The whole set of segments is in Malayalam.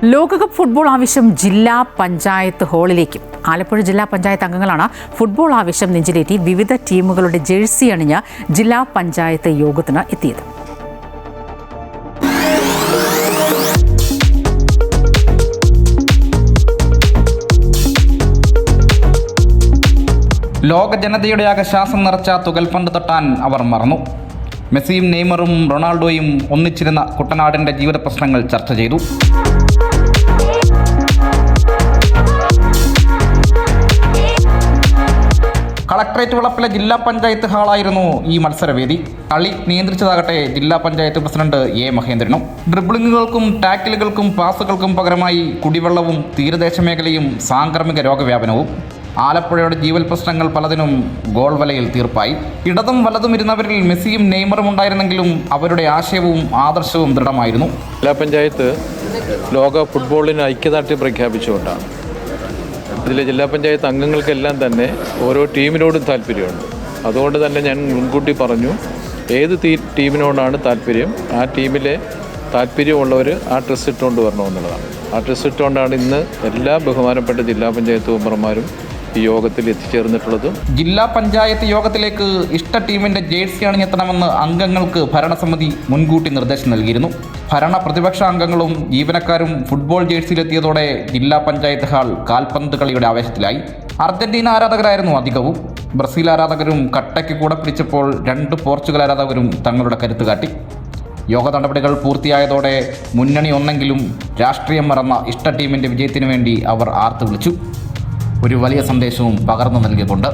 ലോകകപ്പ് ഫുട്ബോൾ ആവശ്യം ജില്ലാ പഞ്ചായത്ത് ഹാളിലേക്കും. ആലപ്പുഴ ജില്ലാ പഞ്ചായത്ത് അംഗങ്ങളാണ് ഫുട്ബോൾ ആവശ്യം നെഞ്ചിലേറ്റി വിവിധ ടീമുകളുടെ ജേഴ്സി അണിഞ്ഞ് ജില്ലാ പഞ്ചായത്ത് യോഗത്തിന് എത്തിയത്. ലോക ജനതയുടെ ആകശാസം നിറച്ച തുകൽപന്ത് തട്ടാൻ അവർ മറന്നു. മെസ്സിയും നെയ്മറും റൊണാൾഡോയും ഒന്നിച്ചിരുന്ന കുട്ടനാടിൻ്റെ ജീവിത പ്രശ്നങ്ങൾ ചർച്ച ചെയ്തു. കളക്ടറേറ്റ് വളപ്പിലെ ജില്ലാ പഞ്ചായത്ത് ഹാളായിരുന്നു ഈ മത്സരവേദി. കളി നിയന്ത്രിച്ചതാകട്ടെ ജില്ലാ പഞ്ചായത്ത് പ്രസിഡന്റ് എ മഹേന്ദ്രനും. ഡ്രിബിളിങ്ങുകൾക്കും ടാക്കിലുകൾക്കും പാസുകൾക്കും പകരമായി കുടിവെള്ളവും തീരദേശ മേഖലയും സാംക്രമിക രോഗവ്യാപനവും. ആലപ്പുഴയുടെ ജീവൽ പ്രശ്നങ്ങൾ പലതിനും ഗോൾ വലയിൽ തീർപ്പായി. ഇടതും വലതും ഇരുന്നവരിൽ മെസ്സിയും നെയ്മറും ഉണ്ടായിരുന്നെങ്കിലും അവരുടെ ആശയവും ആദർശവും ദൃഢമായിരുന്നു. ജില്ലാ പഞ്ചായത്ത് ലോക ഫുട്ബോളിന് ഐക്യദാർഢ്യം പ്രഖ്യാപിച്ചുകൊണ്ടാണ്. ഇതിലെ ജില്ലാ പഞ്ചായത്ത് അംഗങ്ങൾക്കെല്ലാം തന്നെ ഓരോ ടീമിനോടും താല്പര്യമുണ്ട്. അതുകൊണ്ട് തന്നെ ഞാൻ മുൻകൂട്ടി പറഞ്ഞു, ഏത് ടീമിനോടാണ് താല്പര്യം, ആ ടീമിലെ താല്പര്യമുള്ളവർ ആ ഡ്രസ്സ് ഇട്ടുകൊണ്ട് വരണമെന്നുള്ളതാണ്. ആ ഡ്രസ്സ് ഇട്ടുകൊണ്ടാണ് ഇന്ന് എല്ലാ ബഹുമാനപ്പെട്ട ജില്ലാ പഞ്ചായത്ത് മെമ്പർമാരും ഈ യോഗത്തിൽ എത്തിച്ചേർന്നിട്ടുള്ളത്. ജില്ലാ പഞ്ചായത്ത് യോഗത്തിലേക്ക് ഇഷ്ട ടീമിൻ്റെ ജേഴ്സി അണിഞ്ഞെത്തണമെന്ന് അംഗങ്ങൾക്ക് ഭരണസമിതി മുൻകൂട്ടി നിർദ്ദേശം നൽകിയിരുന്നു. ഭരണ പ്രതിപക്ഷ അംഗങ്ങളും ജീവനക്കാരും ഫുട്ബോൾ ജേഴ്സിയിലെത്തിയതോടെ ജില്ലാ പഞ്ചായത്ത് ഹാൾ കാൽപന്ത് കളിയുടെ ആവേശത്തിലായി. അർജന്റീന ആരാധകരായിരുന്നു അധികവും. ബ്രസീൽ ആരാധകരും കട്ടയ്ക്ക് കൂടെ പിടിച്ചപ്പോൾ 2 പോർച്ചുഗൽ ആരാധകരും തങ്ങളുടെ കരുത്ത് കാട്ടി. യോഗ നടപടികൾ പൂർത്തിയായതോടെ മുന്നണി ഒന്നെങ്കിലും രാഷ്ട്രീയം മറന്ന ഇഷ്ട ടീമിൻ്റെ വിജയത്തിനു വേണ്ടി അവർ ആർത്തു വിളിച്ചു. ഒരു വലിയ സന്ദേശവും പകർന്നു നൽകിക്കൊണ്ട്.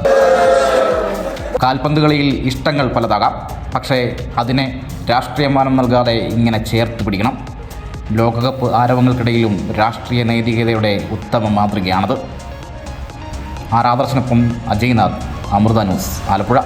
കാൽപന്ത് കളിയിൽ ഇഷ്ടങ്ങൾ പലതാകാം, പക്ഷേ അതിനെ രാഷ്ട്രീയമാനം നൽകാതെ ഇങ്ങനെ ചേർത്ത് പിടിക്കണം. ലോകകപ്പ് ആരവങ്ങൾക്കിടയിലും രാഷ്ട്രീയ നൈതികതയുടെ ഉത്തമ മാതൃകയാണത്. ആദർശിനൊപ്പം അജയ്നാഥ്, അമൃത ന്യൂസ്, ആലപ്പുഴ.